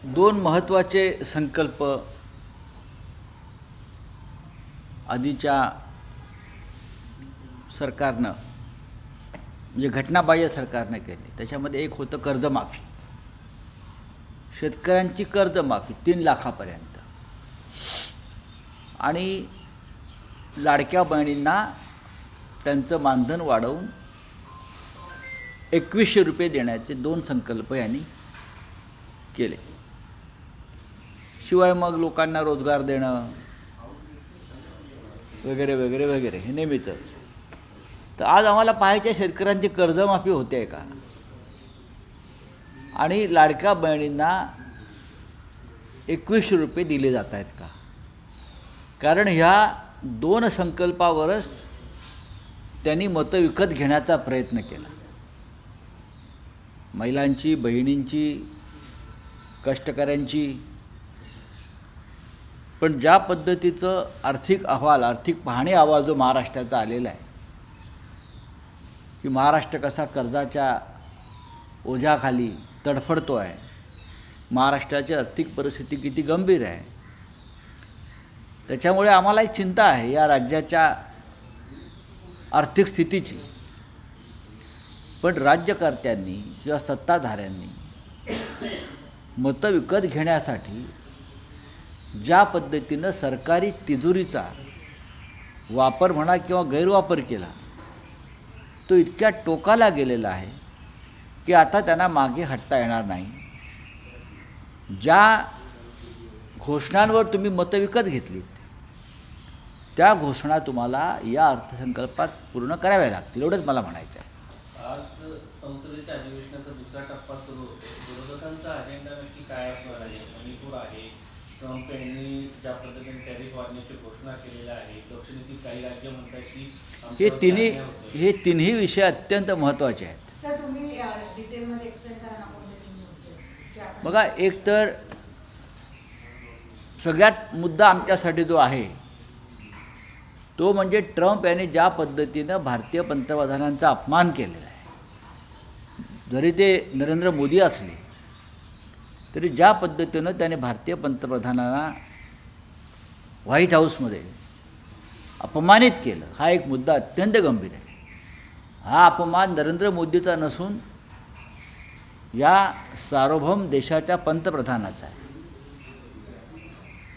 दोन महत्त्वाचे संकल्प आधीच्या सरकारनं म्हणजे घटनाबाह्य सरकारनं केले. त्याच्यामध्ये एक होतं कर्जमाफी, शेतकऱ्यांची कर्जमाफी 3 लाखापर्यंत, आणि लाडक्या बहिणींना त्यांचं मानधन वाढवून 2100 रुपये देण्याचे 2 संकल्प यांनी केले. शिवाय मग लोकांना रोजगार देणं वगैरे वगैरे वगैरे हे नेहमीचंच. तर आज आम्हाला पाहायच्या शेतकऱ्यांची कर्जमाफी होते आहे का, आणि लाडक्या बहिणींना 2100 रुपये दिले जात आहेत का? कारण ह्या 2 संकल्पावरच त्यांनी मतं विकत घेण्याचा प्रयत्न केला. महिलांची, बहिणींची, कष्टकऱ्यांची. पण ज्या पद्धतीचं आर्थिक पाहणी अहवाल जो महाराष्ट्राचा आलेला आहे की महाराष्ट्र कसा कर्जाच्या ओझ्याखाली तडफडतो आहे, महाराष्ट्राची आर्थिक परिस्थिती किती गंभीर आहे, त्याच्यामुळे आम्हाला एक चिंता आहे या राज्याच्या आर्थिक स्थितीची. पण राज्यकर्त्यांनी किंवा सत्ताधाऱ्यांनी मतं विकत घेण्यासाठी ज्या पद्धतीनं सरकारी तिजोरीचा वापर म्हणा किंवा गैरवापर केला, तो इतक्या टोकाला गेलेला आहे की आता त्यांना मागे हटता येणार नाही. ज्या घोषणांवर तुम्ही मतं विकत घेतलीत त्या घोषणा तुम्हाला या अर्थसंकल्पात पूर्ण कराव्या लागतील, एवढंच मला म्हणायचं आहे. आज संसदेच्या अधिवेशनाचा दुसरा टप्पा सुरू होतो. विरोधकांचा अजेंडा नक्की काय असणार आहे? मणिपूर आहे, ट्रम्प यांनी ज्या पद्धतीने टॅरिफ वाढण्याची घोषणा केलेल्या आहे, दक्षिणेतील काही राज्य म्हणतात की हे तिन्ही विषय अत्यंत महत्त्वाचे आहेत. सर, तुम्ही डिटेलमध्ये एक्सप्लेन करा ना. बघा, एक तर सगळ्यात मुद्दा आमच्यासाठी जो आहे तो म्हणजे ट्रम्प यांनी ज्या पद्धतीनं भारतीय पंतप्रधानांचा अपमान केलेला आहे. जरी ते नरेंद्र मोदी असले तरी ज्या पद्धतीनं त्याने भारतीय पंतप्रधानांना व्हाईट हाऊसमध्ये अपमानित केलं, हा एक मुद्दा अत्यंत गंभीर आहे. हा अपमान नरेंद्र मोदीचा नसून या सार्वभौम देशाच्या पंतप्रधानाचा आहे.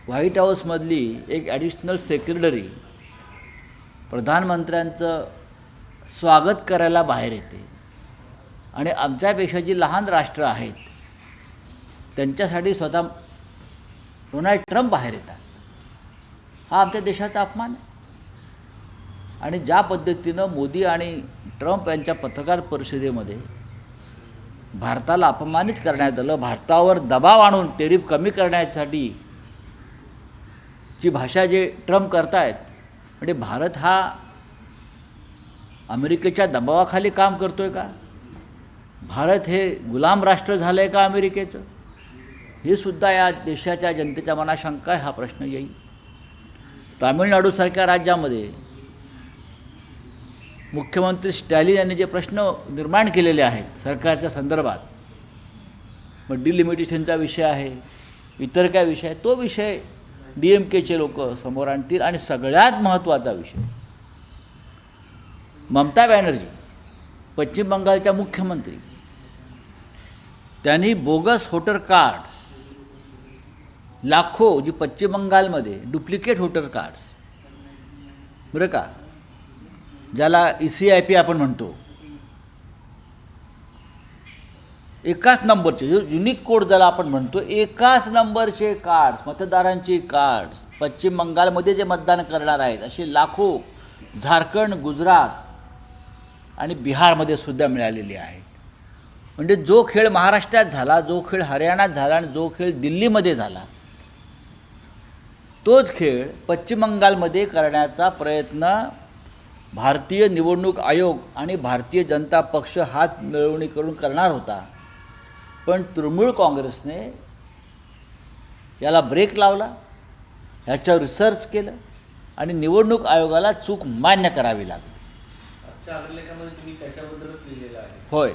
व्हाईट हाऊसमधली एक ॲडिशनल सेक्रेटरी प्रधानमंत्र्यांचं स्वागत करायला बाहेर येते, आणि आमच्यापेक्षा जी लहान राष्ट्र आहेत त्यांच्यासाठी स्वतः डोनाल्ड ट्रम्प बाहेर येतात. हा आमच्या देशाचा अपमान आहे. आणि ज्या पद्धतीनं मोदी आणि ट्रम्प यांच्या पत्रकार परिषदेमध्ये भारताला अपमानित करण्यात आलं, भारतावर दबाव आणून टेरिफ कमी करण्यासाठी जी भाषा जे ट्रम्प करतायत, म्हणजे भारत हा अमेरिकेच्या दबावाखाली काम करतोय का? भारत हे गुलाम राष्ट्र झालं आहे का अमेरिकेचं? हे सुद्धा या देशाच्या जनतेच्या मनात शंका आहे. हा प्रश्न येईल. तामिळनाडूसारख्या राज्यामध्ये मुख्यमंत्री स्टॅलिन यांनी जे प्रश्न निर्माण केलेले आहेत सरकारच्या संदर्भात, मग डिलिमिटेशनचा विषय आहे, इतर काय विषय आहे, तो विषय DMKचे लोक समोर आणतील. आणि सगळ्यात महत्त्वाचा विषय, ममता बॅनर्जी पश्चिम बंगालच्या मुख्यमंत्री, त्यांनी बोगस वोटर कार्ड्स लाखो, जी पश्चिम बंगालमध्ये डुप्लिकेट वोटर कार्ड्स, बरं का, ज्याला ECIP आपण म्हणतो, एकाच नंबरचे जो युनिक कोड ज्याला आपण म्हणतो, एकाच नंबरचे कार्ड्स, मतदारांचे कार्ड्स पश्चिम बंगालमध्ये जे मतदान करणार आहेत असे लाखो झारखंड, गुजरात आणि बिहारमध्ये सुद्धा मिळालेले आहेत. म्हणजे जो खेळ महाराष्ट्रात झाला, जो खेळ हरियाणात झाला आणि जो खेळ दिल्लीमध्ये झाला, तोच खेळ पश्चिम बंगालमध्ये करण्याचा प्रयत्न भारतीय निवडणूक आयोग आणि भारतीय जनता पक्ष हात मिळवणी करून करणार होता. पण तृणमूल काँग्रेसने याला ब्रेक लावला, ह्याच्यावर रिसर्च केलं आणि निवडणूक आयोगाला चूक मान्य करावी लागली. आजच्या अभिलेखामध्ये तुम्ही त्याच्याबद्दलच लिहिलेलं आहे. होय.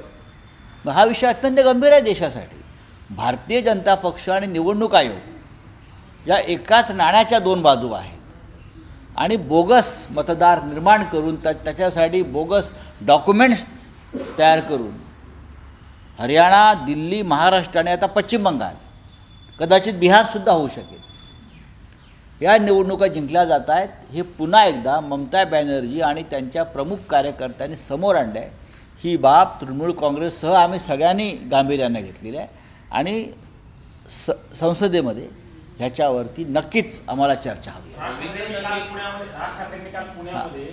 मग हा विषय अत्यंत गंभीर आहे देशासाठी. भारतीय जनता पक्ष आणि निवडणूक आयोग या एकाच नाण्याच्या दोन बाजू आहेत आणि बोगस मतदार निर्माण करून त्याच्यासाठी बोगस डॉक्युमेंट्स तयार करून हरियाणा, दिल्ली, महाराष्ट्र आणि आता पश्चिम बंगाल, कदाचित बिहारसुद्धा होऊ शकेल, या निवडणुका जिंकल्या जात आहेत. हे पुन्हा एकदा ममता बॅनर्जी आणि त्यांच्या प्रमुख कार्यकर्त्यांनी समोर आणलं आहे. ही बाब तृणमूल काँग्रेससह आम्ही सगळ्यांनी गांभीर्याने घेतलेली आहे आणि संसदेमध्ये ह्याच्यावरती नक्कीच आम्हाला चर्चा हवी. राज ठाकरेंनी काल पुण्यामध्ये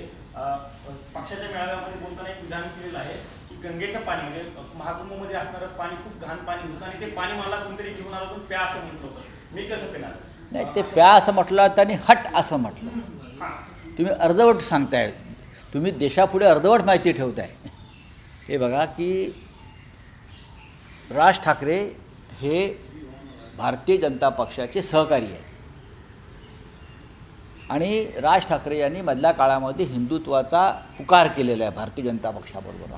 पक्षाच्या मेळाव्यामध्ये बोलताना एक विधान केलेलं आहे की गंगेचं पाणी म्हणजे महाकुंभमध्ये असणारं पाणी खूप घाण पाणी होतं आणि ते पाणी मला कोणतरी घेऊन आलं होतं प्या असं म्हटलं होतं. मी कसं पिणार? नाही, ते प्या असं म्हटलं त्यांनी हट असं म्हटलं. तुम्ही अर्धवट सांगताय, तुम्ही देशापुढे अर्धवट माहिती ठेवताय. हे बघा की राज ठाकरे हे भारतीय जनता पक्षाचे सहकारी आहे आणि राज ठाकरे यांनी मधल्या काळामध्ये हिंदुत्वाचा पुकार केलेला आहे भारतीय जनता पक्षाबरोबर.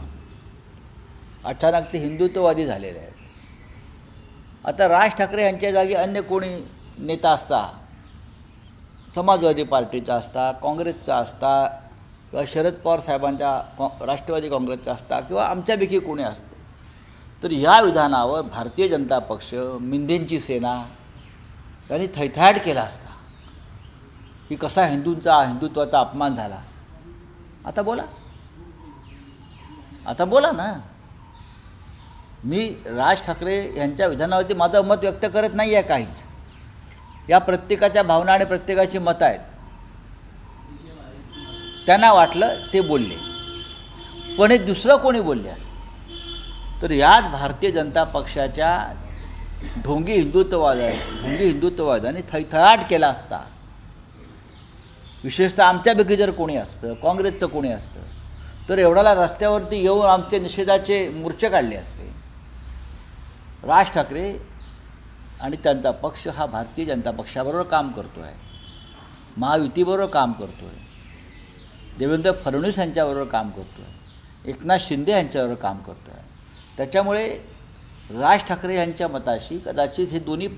अचानक ते हिंदुत्ववादी झालेले आहेत. आता राज ठाकरे यांच्या जागी अन्य कोणी नेता असता, समाजवादी पार्टीचा असता, काँग्रेसचा असता किंवा शरद पवार साहेबांच्या राष्ट्रवादी काँग्रेसचा असता किंवा आमच्यापैकी कोणी असतं, तर या विधानावर भारतीय जनता पक्ष, मिंदेंची सेना यांनी थैथयाट केला असता की कसा हिंदुत्वाचा अपमान झाला. आता बोला ना. मी राज ठाकरे यांच्या विधानावरती माझं मत व्यक्त करत नाही आहे काहीच. या प्रत्येकाच्या भावना आणि प्रत्येकाची मतं आहेत. त्यांना वाटलं ते बोलले, पण हे दुसरं कोणी बोलले असते तर याच भारतीय जनता पक्षाच्या ढोंगी हिंदुत्ववादाने थैथयाट केला असता. विशेषतः आमच्यापैकी जर कोणी असतं, काँग्रेसचं कोणी असतं, तर एवढ्याला रस्त्यावरती येऊन आमचे निषेधाचे मोर्चे काढले असते. राज ठाकरे आणि त्यांचा पक्ष हा भारतीय जनता पक्षाबरोबर काम करतो आहे, महायुतीबरोबर काम करतो आहे, देवेंद्र फडणवीस यांच्याबरोबर काम करतो आहे, एकनाथ शिंदे यांच्याबरोबर काम करतो आहे. त्याच्यामुळे राज ठाकरे यांच्या मताशी कदाचित हे दोन्ही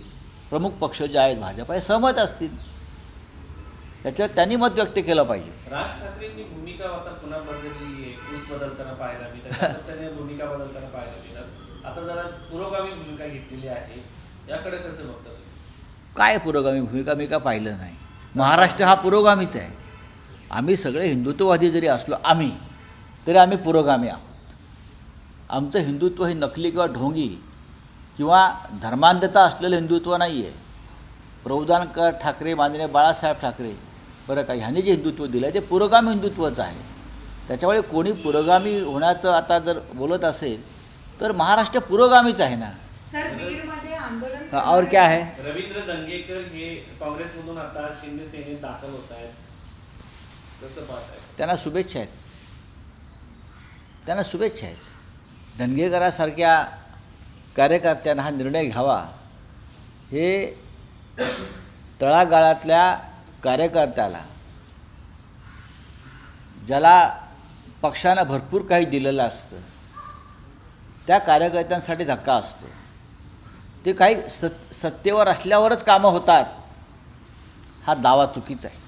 प्रमुख पक्ष जे आहेत भाजप हे सहमत असतील. त्याच्यात त्यांनी मत व्यक्त केलं पाहिजे. राज ठाकरेंनी भूमिका आता पुन्हा बदलली आहे. ऊस बदलताना पाहायला मिळतात, त्याने भूमिका बदलताना पाहायला मिळतात. आता जरा पुरोगामी भूमिका घेतलेली आहे, याकडे कसं बघतात? काय पुरोगामी भूमिका मी का पाहिलं नाही. महाराष्ट्र हा पुरोगामीच आहे. आम्ही सगळे हिंदुत्ववादी जरी असलो तरी आम्ही पुरोगामी आहोत. आमचं हिंदुत्व हे नकली किंवा ढोंगी किंवा धर्मांधता असलेलं हिंदुत्व नाही आहे. प्रबोधनकर ठाकरे, माननीय बाळासाहेब ठाकरे, बरं का, ह्यांनी जे हिंदुत्व दिलं आहे ते पुरोगामी हिंदुत्वच आहे. त्याच्यामुळे कोणी पुरोगामी होण्याचं आता जर बोलत असेल तर महाराष्ट्र पुरोगामीच आहे ना. सर, बीडमध्ये आंदोलन और क्या है? रवींद्र दंगेकर हे काँग्रेसमधून आता शिंदे सेनेत दाखल होत आहेत, कसं पाहताय? त्यांना शुभेच्छा आहेत. धनगेकरांसारख्या कार्यकर्त्यांना हा निर्णय घ्यावा हे तळागाळातल्या कार्यकर्त्याला, ज्याला पक्षानं भरपूर काही दिलेलं असतं, त्या कार्यकर्त्यांसाठी धक्का असतो. ते काही सत्तेवर असल्यावरच कामं होतात हा दावा चुकीचा आहे.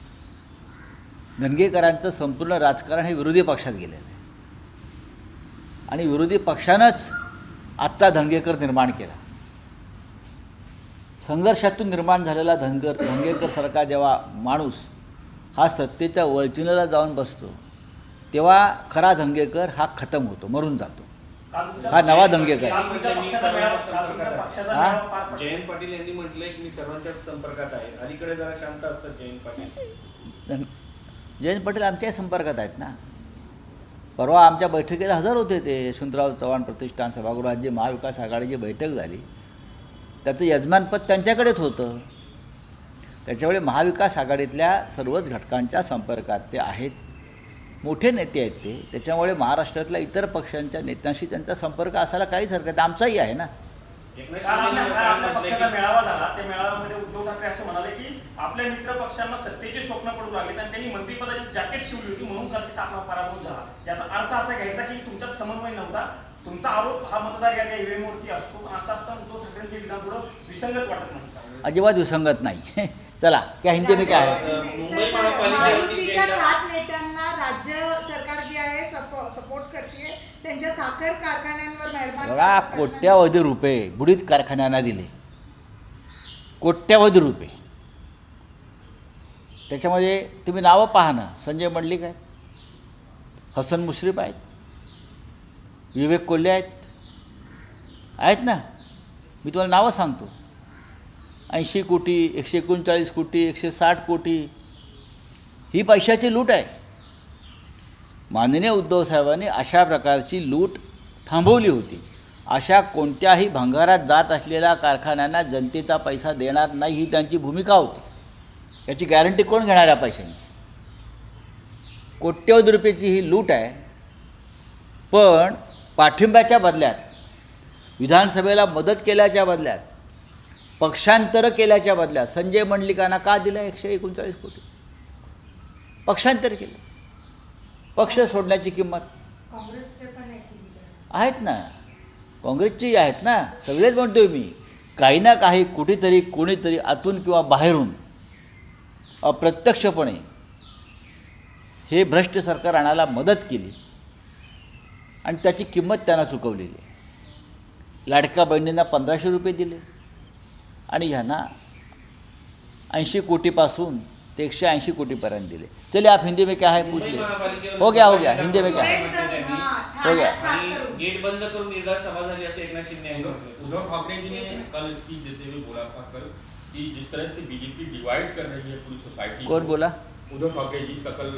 धनगेकरांचं संपूर्ण राजकारण हे विरोधी पक्षात गेलेलं आहे आणि विरोधी पक्षानंच आजचा धनगेकर निर्माण केला. संघर्षातून निर्माण झालेला धनगेकर सारखा जेव्हा माणूस हा सत्तेच्या वळचिनेला जाऊन बसतो तेव्हा खरा धनगेकर हा खतम होतो, मरून जातो. हा नवा धनगेकर. जयंत पाटील यांनी म्हटलंय की मी सर्वांच्या संपर्कात आहे. अलीकडे जरा शांत असतात जयंत पाटील. जयंत पाटील आमच्याही संपर्कात आहेत ना. परवा आमच्या बैठकीला हजर होते ते. यशवंतराव चव्हाण प्रतिष्ठान सभागृहात जी महाविकास आघाडीची बैठक झाली त्याचं यजमानपद त्यांच्याकडेच होतं. त्याच्यामुळे महाविकास आघाडीतल्या सर्वच घटकांच्या संपर्कात ते आहेत. मोठे नेते आहेत ते. त्याच्यामुळे महाराष्ट्रातल्या इतर पक्षांच्या नेत्यांशी त्यांचा संपर्क असायला काहीच हरकत नाही. आमचाही आहे ना. आपल्या पक्षाचा मेळावा झाला, त्या मेळाव्यामध्ये उद्धव ठाकरे असं म्हणाले की आपल्या मित्र पक्षांना सत्तेचे स्वप्न पडू लागले आणि त्यांनी मंत्रिपदाची जॅकेट शिवली होती म्हणून कदाचित आपला पराभव झाला. याचा अर्थ असा घ्यायचा की तुमच्यात समन्वय नव्हता तुमचा आरोप हा मतदार याद्या ईव्हीएमवरती असतो, पण असं असताना उद्धव ठाकरेंचे विधान थोडं विसंगत वाटत नाही का? अजिबात विसंगत नाही. चला क्या हिंदी में क्या है. मुंबई महापालिकेवरती महायुतीच्या 7 नेत्यांना राज्य सरकार जी आहे सपोर्ट करते, त्यांच्या साखर कारखान्यांवर मेहरबान बघा, कोट्यावधी रुपये बुडीत कारखान्यांना दिले, कोट्यावधी रुपये. त्याच्यामध्ये तुम्ही नावं पहा ना, संजय मंडलिक आहेत, हसन मुश्रीफ आहेत, विवेक कोल्हे आहेत ना. मी तुम्हाला नावं सांगतो. 80 कोटी, 139 कोटी, 160 कोटी ही पैशाची लूट आहे. माननीय उद्धव साहेबांनी अशा प्रकारची लूट थांबवली होती. अशा कोणत्याही भंगारात जात असलेल्या कारखान्यांना जनतेचा पैसा देणार नाही ही त्यांची भूमिका होती. याची गॅरंटी कोण घेणार या पैशांची? कोट्यवधी रुपयाची ही लूट आहे. पण पाठिंब्याच्या बदल्यात, विधानसभेला मदत केल्याच्या बदल्यात, पक्षांतर केल्याच्या बदल्यात संजय मंडलिकांना का दिलं 139 कोटी? पक्षांतर केलं. पक्ष सोडण्याची किंमत काँग्रेसचे पण आहे आहेत ना, काँग्रेसची आहेत ना. सगळेच म्हणतोय मी, काही ना काही कुठेतरी कोणीतरी आतून किंवा बाहेरून अप्रत्यक्षपणे हे भ्रष्ट सरकार आणायला मदत केली आणि त्याची किंमत त्यांना चुकवलेली आहे. लाडक्या बहिणींना 1500 रुपये दिले आणि ह्यांना 80 कोटीपासून ते 180 कोटीपर्यंत दिले. चलिए आप हिंदी में क्या है पूछ ले. हो गया हिंदी में क्या है हो गया. गेट बंद करून निर्धार सभा झाली असं एकनाथ शिंदे यांनी म्हटलं. उद्धव ठाकरे जी ने कल स्पीच देते हुए बोला था कल कि जिस तरह से बीजेपी डिवाइड कर रही है पूरी सोसाइटी. कौन बोला? उद्धव ठाकरे जी का कल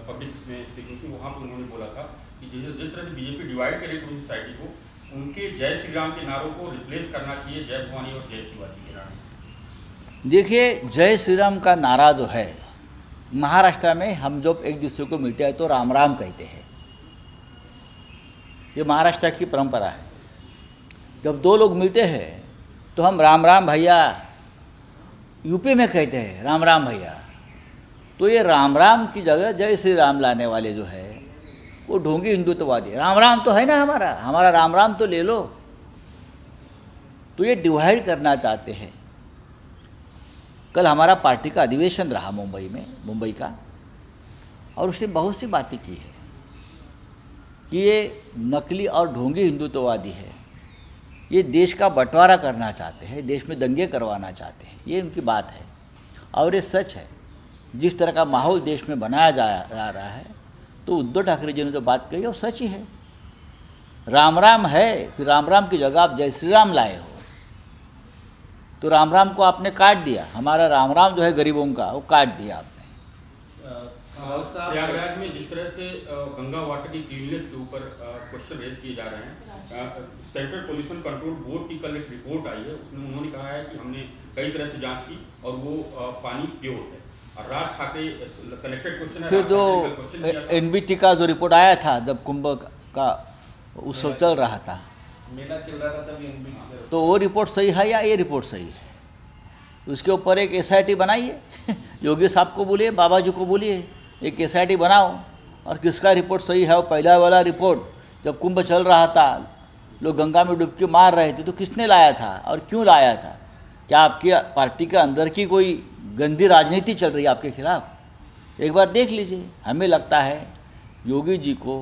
पब्लिक में स्पीकिंग थी, वहाँ पर उन्होंने बोला था कि जिस तरह से बीजेपी डिवाइड करे पूरी सोसाइटी को, उनके जय श्री राम के नारों को रिप्लेस करना चाहिए जय भवानी और जय शिवाजी के नारे. देखिए, जय श्री राम का नारा जो है, महाराष्ट्र में हम जब एक दूसरे को मिलते हैं तो राम राम कहते हैं. ये महाराष्ट्र की परंपरा है. जब दो लोग मिलते हैं तो हम राम राम भैया, यूपी में कहते हैं राम राम भैया. तो ये राम राम की जगह जय श्री राम लाने वाले जो है वो ढोंगी हिंदुत्ववादी. राम राम तो है ना, हमारा राम राम तो ले लो. तो ये डिवाइड करना चाहते हैं. कल हमारा पार्टी का अधिवेशन रहा मुंबई का, और उसने बहुत सी बातें की है कि ये नकली और ढोंगी हिंदुत्ववादी है, ये देश का बंटवारा करना चाहते हैं, देश में दंगे करवाना चाहते हैं. ये उनकी बात है और ये सच है. जिस तरह का माहौल देश में बनाया जा रहा है, तो उद्धव ठाकरे जी ने जो बात कही वो सच ही है. राम राम है, फिर राम राम की जगह आप जय श्री राम लाए हो, तो राम राम को आपने काट दिया. हमारा राम राम जो है गरीबों का, वो काट दिया आपने. प्रयागराज में जिस तरह से गंगा वाटर की क्लीननेस के ऊपर क्वेश्चन रेज किए जा रहे हैं, सेंट्रल पोल्यूशन कंट्रोल बोर्ड की कल एक रिपोर्ट आई है, उसमें उन्होंने कहा है कि हमने कई तरह से जांच की और वो पानी प्योर है. और राज ठाकरे कलेक्टेड क्वेश्चन है, फिर जो एनबीटी का जो रिपोर्ट आया था जब कुंभ का उत्सव चल रहा था, मेला चल रहा था तभी एनबीटी, तो वो रिपोर्ट सही है या ये रिपोर्ट सही है? उसके ऊपर एक SIT बनाइए. योगी साहब को बोलिए, बाबा जी को बोलिए, एक SIT बनाओ. और किसका रिपोर्ट सही है? वो पहला वाला रिपोर्ट जब कुंभ चल रहा था, लोग गंगा में डुबकी मार रहे थे, तो किसने लाया था और क्यों लाया था? क्या आपकी पार्टी के अंदर की कोई गंदी राजनीति चल रही है आपके खिलाफ? एक बार देख लीजिए. हमें लगता है योगी जी को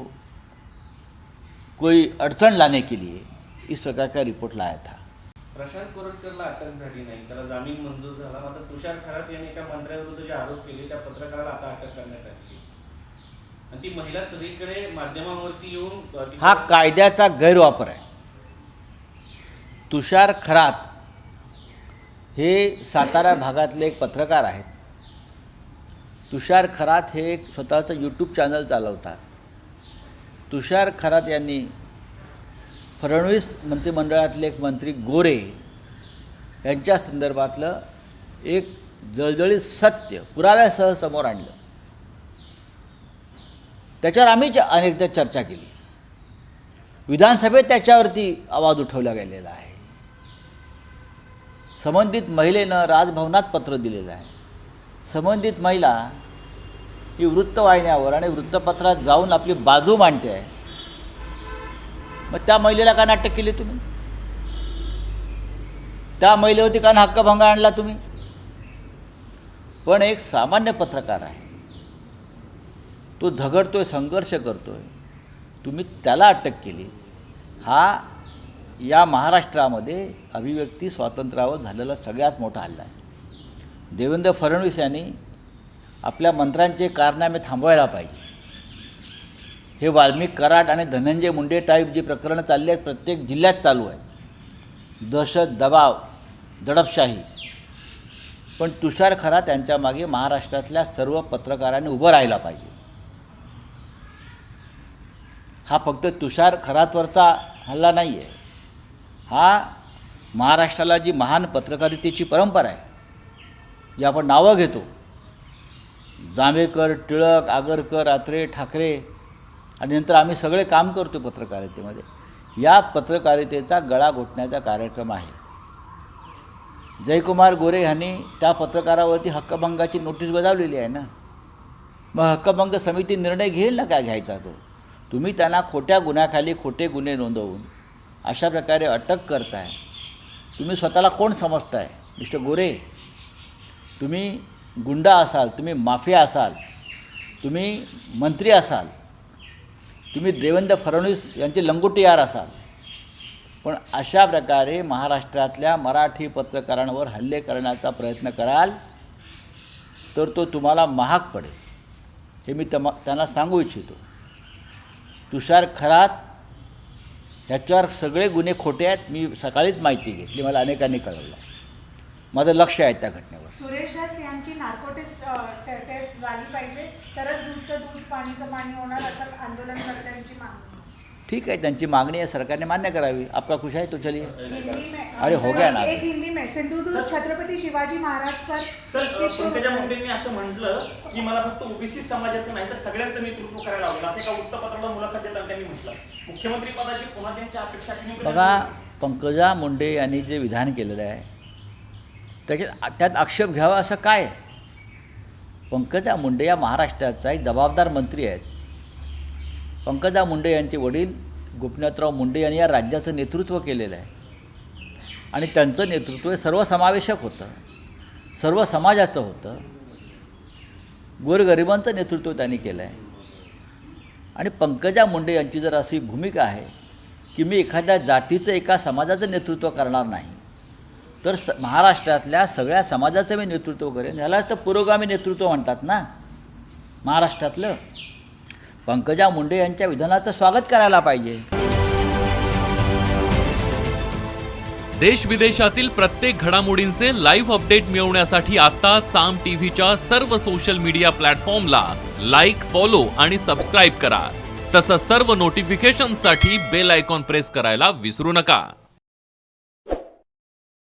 कोई अड़चन लाने के लिए इस प्रकार का रिपोर्ट लाया था. प्रशांत कोरटकरला अटक झाली नाही, त्याला जामीन मंजूर झाला. मात्र तुषार खरात यांनी एका मंत्र्याविरुद्ध जे आरोप केले त्या पत्रकाराला आता अटक करण्यात आली आणि ती महिला सगळीकडे माध्यमांवरती येऊन हा कायद्याचा गैरवापर आहे. तुषार खरात हे सातारा भागातले एक पत्रकार आहेत. तुषार खरात हे एक स्वतःचं यूट्यूब चॅनल चालवतात. तुषार खरात यांनी फडणवीस मंत्रिमंडळातले एक मंत्री गोरे यांच्या संदर्भातलं एक जळजळीत सत्य पुराव्यासह समोर आणलं. त्याच्यावर आम्ही अनेकदा चर्चा केली. विधानसभेत त्याच्यावरती आवाज उठवला गेलेला आहे. संबंधित महिलेनं राजभवनात पत्र दिलेलं आहे. संबंधित महिला ही वृत्तवाहिन्यावर आणि वृत्तपत्रात जाऊन आपली बाजू मांडते आहे. मग त्या महिलेला का नाटक केले तुम्ही? त्या महिलेवरती का हक्कभंग आणला तुम्ही? पण एक सामान्य पत्रकार आहे, तो झगडतोय, संघर्ष करतोय, तुम्ही त्याला अटक केली. हा या महाराष्ट्रामध्ये अभिव्यक्ती स्वातंत्र्यावर झालेला सगळ्यात मोठा हल्ला आहे. देवेंद्र फडणवीस यांनी आपल्या मंत्र्यांचे कारनामे थांबवायला पाहिजे. हे वाल्मिक कराड आणि धनंजय मुंडे टाईप जी प्रकरणं चालली आहेत, प्रत्येक जिल्ह्यात चालू आहेत, दहशत, दबाव, दडपशाही. पण तुषार खरात यांच्या मागे महाराष्ट्रातल्या सर्व पत्रकारांनी उभं राहायला पाहिजे. हा फक्त तुषार खरातवरचा हल्ला नाही आहे, हा महाराष्ट्राला जी महान पत्रकारितेची परंपरा आहे, जी आपण नावं घेतो, जांभेकर, टिळक, आगरकर, अत्रे, ठाकरे, आणि नंतर आम्ही सगळे काम करतो पत्रकारितेमध्ये, या पत्रकारितेचा गळा घोटण्याचा कार्यक्रम आहे. जयकुमार गोरे यांनी त्या पत्रकारावरती हक्कभंगाची नोटीस बजावलेली आहे ना. मग हक्कभंग समिती निर्णय घेईल ना काय घ्यायचा तो. तुम्ही त्यांना खोट्या गुन्ह्याखाली खोटे गुन्हे नोंदवून अशा प्रकारे अटक करताय. तुम्ही स्वतःला कोण समजताय मिस्टर गोरे? तुम्ही गुंडा असाल, तुम्ही माफिया असाल, तुम्ही मंत्री असाल, तुम्ही देवेंद्र फडणवीस यांचे लंगोटी यार असाल, पण अशा प्रकारे महाराष्ट्रातल्या मराठी पत्रकारांवर हल्ले करण्याचा प्रयत्न कराल तर तो तुम्हाला महाग पडेल, हे मी त्यांना सांगू इच्छितो. तुषार खरात ह्याच्यावर सगळे गुन्हे खोटे आहेत. मी सकाळीच माहिती घेतली, मला अनेकांनी कळवलं. माझं लक्ष आहे त्या घटनेवर. सुरेश दास यांची नार्को टेस्ट झाली पाहिजे, तरच दूधचं दूध पाणीचं पाणी होणार, असं आंदोलनकर्त्यांची मागणी. ठीक आहे, त्यांची मागणी आहे, सरकारने मान्य करावी. आपका खुश आहे तो चलिए. हिंदी में अरे हो गया ना. एक हिंदी में सिंधुदुर्ग छत्रपती शिवाजी महाराज पर सर, पंकजा मुंडेंनी असं म्हटलं की मला फक्त ओबीसी समाजाचं नाही तर सगळ्यांचं नेतृत्व करायला आवडेल, असं एका वृत्तपत्राला मुलाखत देताना त्यांनी म्हटलं. मुख्यमंत्री पदाची पुन्हा त्यांची अपेक्षा केली. बघा, पंकजा मुंडे यांनी जे विधान केलेलं आहे त्यात आक्षेप घ्यावा असं काय आहे? पंकजा मुंडे या महाराष्ट्राचा एक जबाबदार मंत्री आहेत. पंकजा मुंडे यांचे वडील गोपीनाथराव मुंडे यांनी या राज्याचं नेतृत्व केलेलं आहे आणि त्यांचं नेतृत्व हे सर्वसमावेशक होतं, सर्व समाजाचं होतं. गोरगरिबांचं नेतृत्व त्यांनी केलं आहे. आणि पंकजा मुंडे यांची जर अशी भूमिका आहे की मी एखाद्या जातीचं, एका समाजाचं नेतृत्व करणार नाही, तर महाराष्ट्रातल्या सगळ्या समाजाचं मी नेतृत्व करेन, ह्याला तर पुरोगामी नेतृत्व म्हणतात ना महाराष्ट्रातलं. पंकजा मुंडे यांच्या विधानाचं स्वागत करायला पाहिजे. देश विदेशातील प्रत्येक घडामोडींचे लाईव्ह अपडेट मिळवण्यासाठी आता साम टीव्हीच्या सर्व सोशल मीडिया प्लॅटफॉर्मला लाईक, फॉलो आणि सबस्क्राईब करा. तसंच सर्व नोटिफिकेशनसाठी बेल आयकॉन प्रेस करायला विसरू नका.